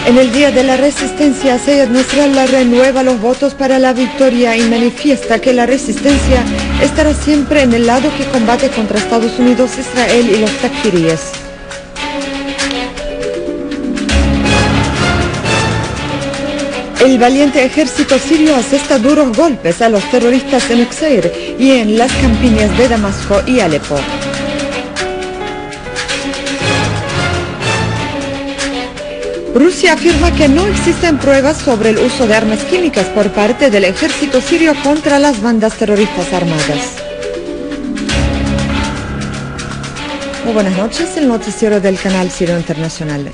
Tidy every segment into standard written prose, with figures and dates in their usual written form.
En el Día de la Resistencia, Sayed Nasrallah renueva los votos para la victoria y manifiesta que la resistencia estará siempre en el lado que combate contra Estados Unidos, Israel y los takfiríes. El valiente ejército sirio asesta duros golpes a los terroristas en Uqayr y en las campiñas de Damasco y Alepo. Rusia afirma que no existen pruebas sobre el uso de armas químicas por parte del ejército sirio contra las bandas terroristas armadas. Muy buenas noches, el noticiero del canal Sirio Internacional.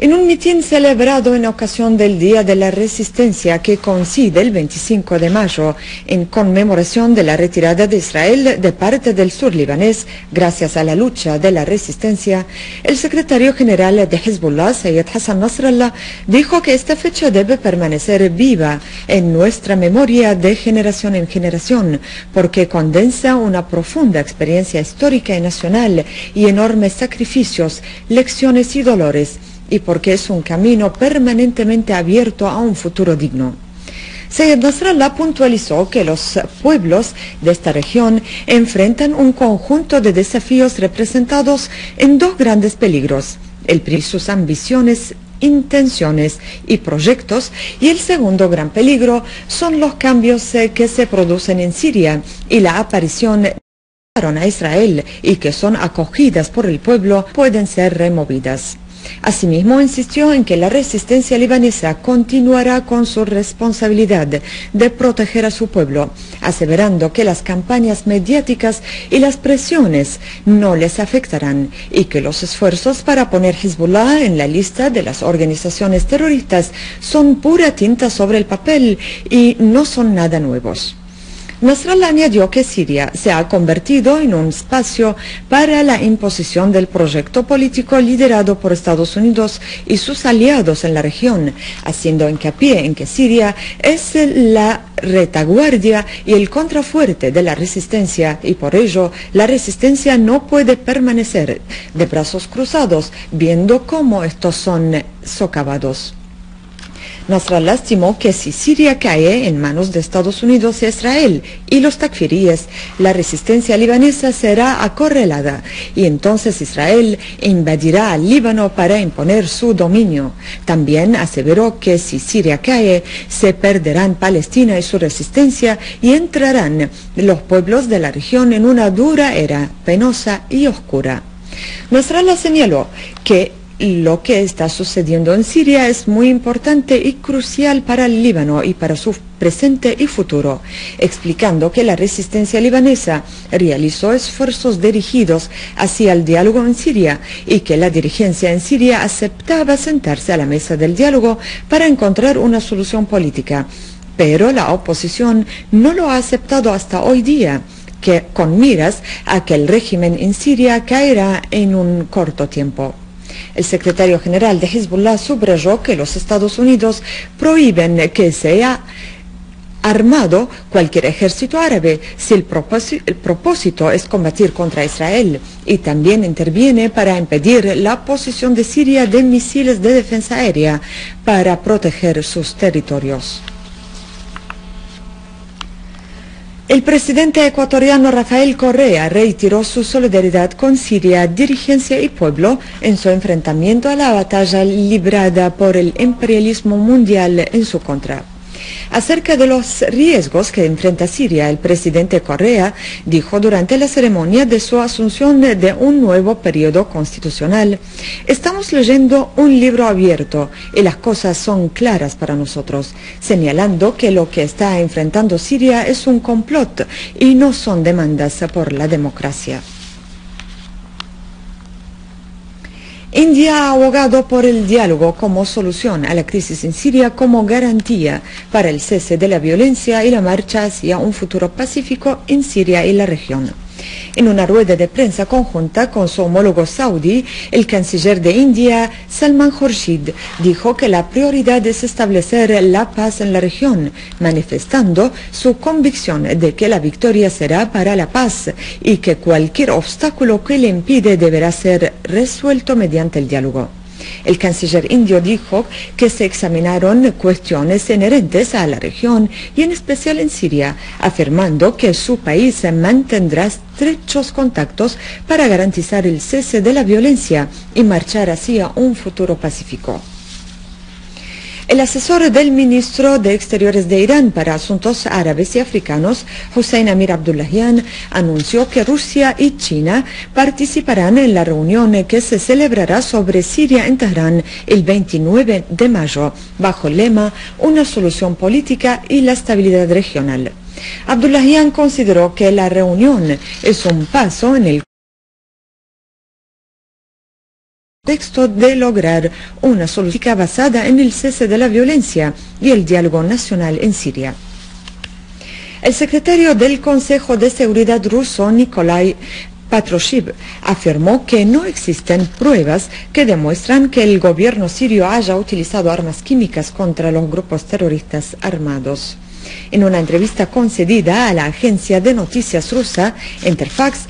En un mitin celebrado en ocasión del Día de la Resistencia que coincide el 25 de mayo en conmemoración de la retirada de Israel de parte del sur libanés gracias a la lucha de la resistencia, el secretario general de Hezbollah, Sayed Hassan Nasrallah, dijo que esta fecha debe permanecer viva en nuestra memoria de generación en generación porque condensa una profunda experiencia histórica y nacional y enormes sacrificios, lecciones y dolores, y porque es un camino permanentemente abierto a un futuro digno. Sayed Nasrallah puntualizó que los pueblos de esta región enfrentan un conjunto de desafíos representados en dos grandes peligros: el primero, sus ambiciones, intenciones y proyectos, y el segundo gran peligro son los cambios que se producen en Siria y la aparición a Israel y que son acogidas por el pueblo pueden ser removidas. Asimismo, insistió en que la resistencia libanesa continuará con su responsabilidad de proteger a su pueblo, aseverando que las campañas mediáticas y las presiones no les afectarán y que los esfuerzos para poner Hezbollah en la lista de las organizaciones terroristas son pura tinta sobre el papel y no son nada nuevos. Nasrallah añadió que Siria se ha convertido en un espacio para la imposición del proyecto político liderado por Estados Unidos y sus aliados en la región, haciendo hincapié en que Siria es la retaguardia y el contrafuerte de la resistencia y por ello la resistencia no puede permanecer de brazos cruzados viendo cómo estos son socavados. Nasrallah estimó que si Siria cae en manos de Estados Unidos e Israel y los takfiríes, la resistencia libanesa será acorralada y entonces Israel invadirá al Líbano para imponer su dominio. También aseveró que si Siria cae, se perderán Palestina y su resistencia y entrarán los pueblos de la región en una dura era, penosa y oscura. Nasrallah señaló que lo que está sucediendo en Siria es muy importante y crucial para el Líbano y para su presente y futuro, explicando que la resistencia libanesa realizó esfuerzos dirigidos hacia el diálogo en Siria y que la dirigencia en Siria aceptaba sentarse a la mesa del diálogo para encontrar una solución política, pero la oposición no lo ha aceptado hasta hoy día, que con miras a que el régimen en Siria caerá en un corto tiempo. El secretario general de Hezbollah subrayó que los Estados Unidos prohíben que sea armado cualquier ejército árabe si el propósito es combatir contra Israel y también interviene para impedir la posición de Siria de misiles de defensa aérea para proteger sus territorios. El presidente ecuatoriano Rafael Correa reiteró su solidaridad con Siria, dirigencia y pueblo en su enfrentamiento a la batalla librada por el imperialismo mundial en su contra. Acerca de los riesgos que enfrenta Siria, el presidente Correa dijo durante la ceremonia de su asunción de un nuevo periodo constitucional: estamos leyendo un libro abierto y las cosas son claras para nosotros, señalando que lo que está enfrentando Siria es un complot y no son demandas por la democracia. India ha abogado por el diálogo como solución a la crisis en Siria como garantía para el cese de la violencia y la marcha hacia un futuro pacífico en Siria y la región. En una rueda de prensa conjunta con su homólogo saudí, el canciller de India, Salman Khurshid, dijo que la prioridad es establecer la paz en la región, manifestando su convicción de que la victoria será para la paz y que cualquier obstáculo que le impide deberá ser resuelto mediante el diálogo. El canciller indio dijo que se examinaron cuestiones inherentes a la región y en especial en Siria, afirmando que su país mantendrá estrechos contactos para garantizar el cese de la violencia y marchar hacia un futuro pacífico. El asesor del ministro de Exteriores de Irán para Asuntos Árabes y Africanos, Hossein Amir Abdullahian, anunció que Rusia y China participarán en la reunión que se celebrará sobre Siria en Teherán el 29 de mayo, bajo el lema Una solución política y la estabilidad regional. Abdullahian consideró que la reunión es un paso en el contexto de lograr una solución basada en el cese de la violencia y el diálogo nacional en Siria. El secretario del Consejo de Seguridad ruso, Nikolai Patrushev, afirmó que no existen pruebas que demuestran que el gobierno sirio haya utilizado armas químicas contra los grupos terroristas armados. En una entrevista concedida a la agencia de noticias rusa, Interfax,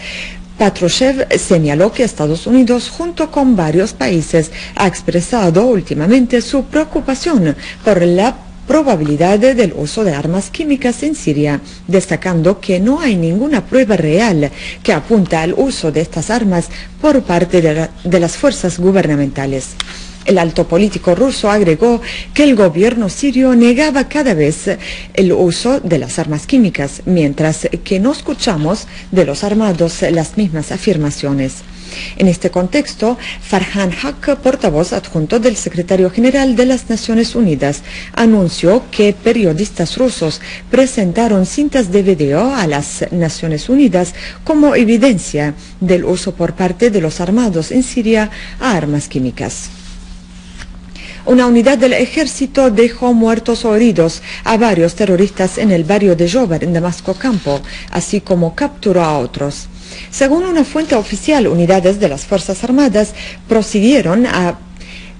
Patrushev señaló que Estados Unidos, junto con varios países, ha expresado últimamente su preocupación por la probabilidad del uso de armas químicas en Siria, destacando que no hay ninguna prueba real que apunta al uso de estas armas por parte de las fuerzas gubernamentales. El alto político ruso agregó que el gobierno sirio negaba cada vez el uso de las armas químicas, mientras que no escuchamos de los armados las mismas afirmaciones. En este contexto, Farhan Haq, portavoz adjunto del secretario general de las Naciones Unidas, anunció que periodistas rusos presentaron cintas de video a las Naciones Unidas como evidencia del uso por parte de los armados en Siria a armas químicas. Una unidad del ejército dejó muertos o heridos a varios terroristas en el barrio de Jobar, en Damasco Campo, así como capturó a otros. Según una fuente oficial, unidades de las Fuerzas Armadas prosiguieron a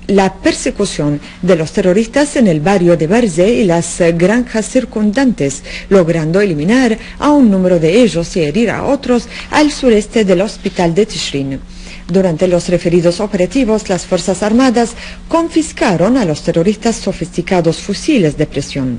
la persecución de los terroristas en el barrio de Barze y las granjas circundantes, logrando eliminar a un número de ellos y herir a otros al sureste del hospital de Tishrin. Durante los referidos operativos, las Fuerzas Armadas confiscaron a los terroristas sofisticados fusiles de presión.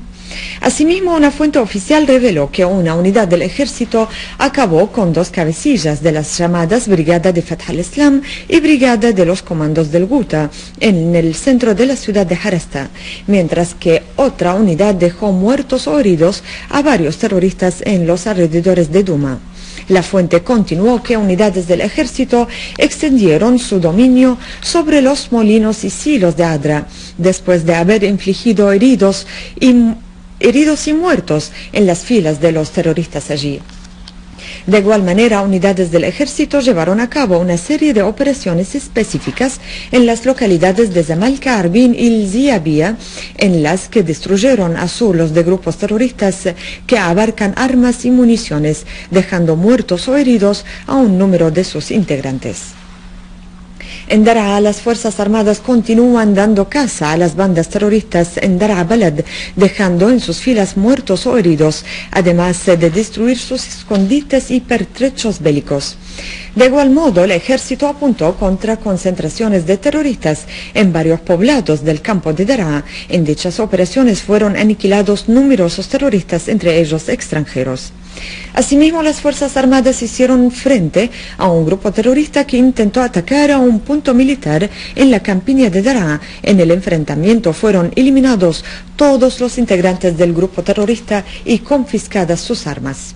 Asimismo, una fuente oficial reveló que una unidad del ejército acabó con dos cabecillas de las llamadas Brigada de Fatah al-Islam y Brigada de los Comandos del Guta en el centro de la ciudad de Harasta, mientras que otra unidad dejó muertos o heridos a varios terroristas en los alrededores de Duma. La fuente continuó que unidades del ejército extendieron su dominio sobre los molinos y silos de Adra, después de haber infligido heridos y muertos en las filas de los terroristas allí. De igual manera, unidades del ejército llevaron a cabo una serie de operaciones específicas en las localidades de Zamalka, Arbin y Ziabia, en las que destruyeron azulos de grupos terroristas que abarcan armas y municiones, dejando muertos o heridos a un número de sus integrantes. En Daraa, las Fuerzas Armadas continúan dando caza a las bandas terroristas en Daraa Balad, dejando en sus filas muertos o heridos, además de destruir sus escondites y pertrechos bélicos. De igual modo, el ejército apuntó contra concentraciones de terroristas en varios poblados del campo de Daraa. En dichas operaciones fueron aniquilados numerosos terroristas, entre ellos extranjeros. Asimismo, las Fuerzas Armadas hicieron frente a un grupo terrorista que intentó atacar a un punto militar en la campiña de Daraa. En el enfrentamiento fueron eliminados todos los integrantes del grupo terrorista y confiscadas sus armas.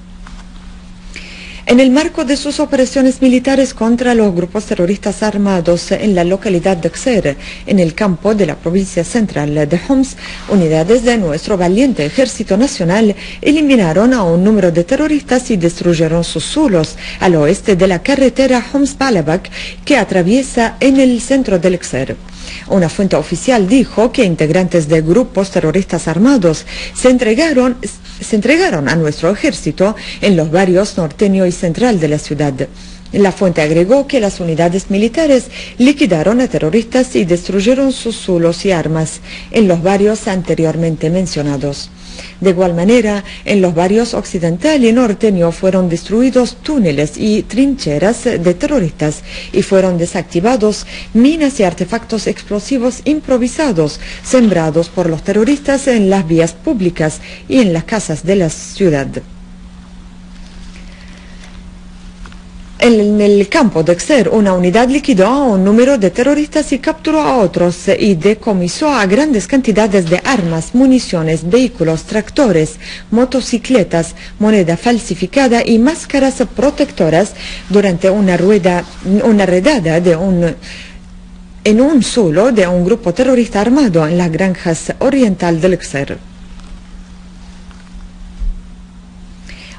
En el marco de sus operaciones militares contra los grupos terroristas armados en la localidad de Qser, en el campo de la provincia central de Homs, unidades de nuestro valiente Ejército Nacional eliminaron a un número de terroristas y destruyeron sus zulos al oeste de la carretera Homs-Balabak que atraviesa en el centro del Qser. Una fuente oficial dijo que integrantes de grupos terroristas armados se entregaron a nuestro ejército en los barrios norteño y central de la ciudad. La fuente agregó que las unidades militares liquidaron a terroristas y destruyeron sus zulos y armas en los barrios anteriormente mencionados. De igual manera, en los barrios occidental y norteño fueron destruidos túneles y trincheras de terroristas y fueron desactivados minas y artefactos explosivos improvisados sembrados por los terroristas en las vías públicas y en las casas de la ciudad. En el campo de Xer, una unidad liquidó a un número de terroristas y capturó a otros y decomisó a grandes cantidades de armas, municiones, vehículos, tractores, motocicletas, moneda falsificada y máscaras protectoras durante una redada en un solo de un grupo terrorista armado en las granjas oriental del Xer.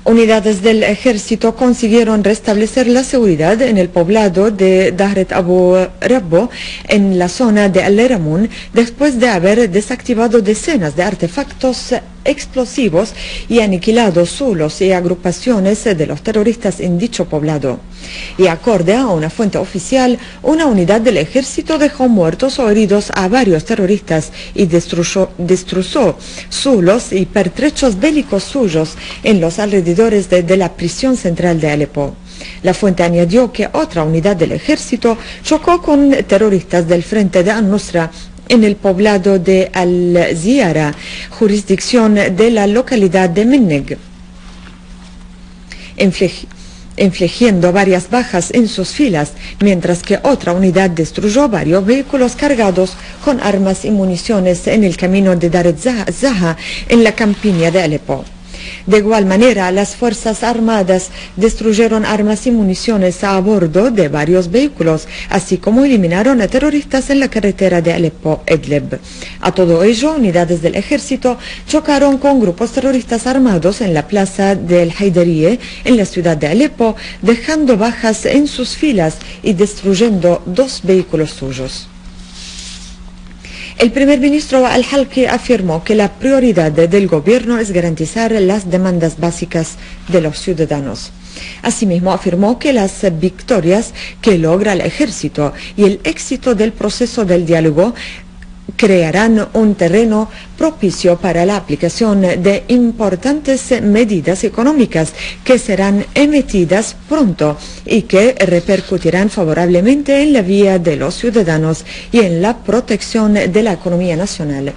Unidades del ejército consiguieron restablecer la seguridad en el poblado de Dahret Abu Rabbo, en la zona de Al-Ramun, después de haber desactivado decenas de artefactos explosivos y aniquilado zulos y agrupaciones de los terroristas en dicho poblado. Y acorde a una fuente oficial, una unidad del ejército dejó muertos o heridos a varios terroristas y destrozó zulos y pertrechos bélicos suyos en los alrededores de la prisión central de Alepo. La fuente añadió que otra unidad del ejército chocó con terroristas del frente de Al-Nusra en el poblado de Al-Ziyara, jurisdicción de la localidad de Minneg, infligiendo varias bajas en sus filas, mientras que otra unidad destruyó varios vehículos cargados con armas y municiones en el camino de Dar ez-Zaha, en la campiña de Alepo. De igual manera, las Fuerzas Armadas destruyeron armas y municiones a bordo de varios vehículos, así como eliminaron a terroristas en la carretera de Alepo-Idlib. A todo ello, unidades del ejército chocaron con grupos terroristas armados en la plaza del Haidariye, en la ciudad de Alepo, dejando bajas en sus filas y destruyendo 2 vehículos suyos. El primer ministro Al-Halki afirmó que la prioridad del gobierno es garantizar las demandas básicas de los ciudadanos. Asimismo, afirmó que las victorias que logra el ejército y el éxito del proceso del diálogo crearán un terreno propicio para la aplicación de importantes medidas económicas que serán emitidas pronto y que repercutirán favorablemente en la vida de los ciudadanos y en la protección de la economía nacional.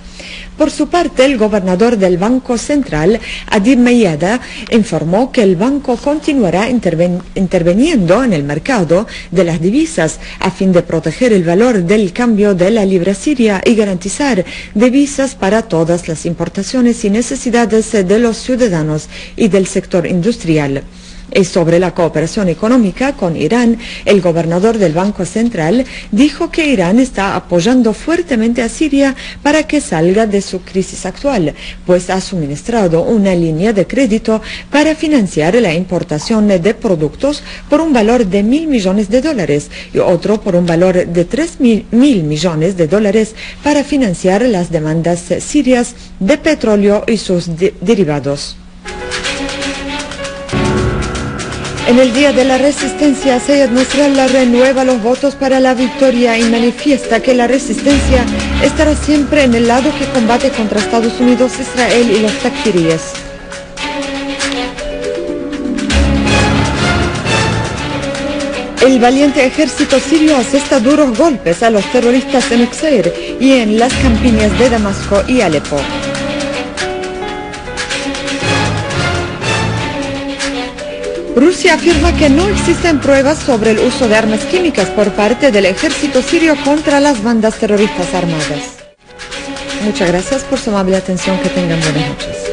Por su parte, el gobernador del Banco Central, Adib Mayada, informó que el banco continuará interviniendo en el mercado de las divisas a fin de proteger el valor del cambio de la libra siria y garantizar divisas para todas las importaciones y necesidades de los ciudadanos y del sector industrial. Y sobre la cooperación económica con Irán, el gobernador del Banco Central dijo que Irán está apoyando fuertemente a Siria para que salga de su crisis actual, pues ha suministrado una línea de crédito para financiar la importación de productos por un valor de $1.000 millones y otro por un valor de $3.000 millones para financiar las demandas sirias de petróleo y sus derivados. En el Día de la Resistencia, Sayed Nasrallah renueva los votos para la victoria y manifiesta que la resistencia estará siempre en el lado que combate contra Estados Unidos, Israel y los takfiríes. El valiente ejército sirio asesta duros golpes a los terroristas en Xer y en las campiñas de Damasco y Alepo. Rusia afirma que no existen pruebas sobre el uso de armas químicas por parte del ejército sirio contra las bandas terroristas armadas. Muchas gracias por su amable atención. Que tengan buenas noches.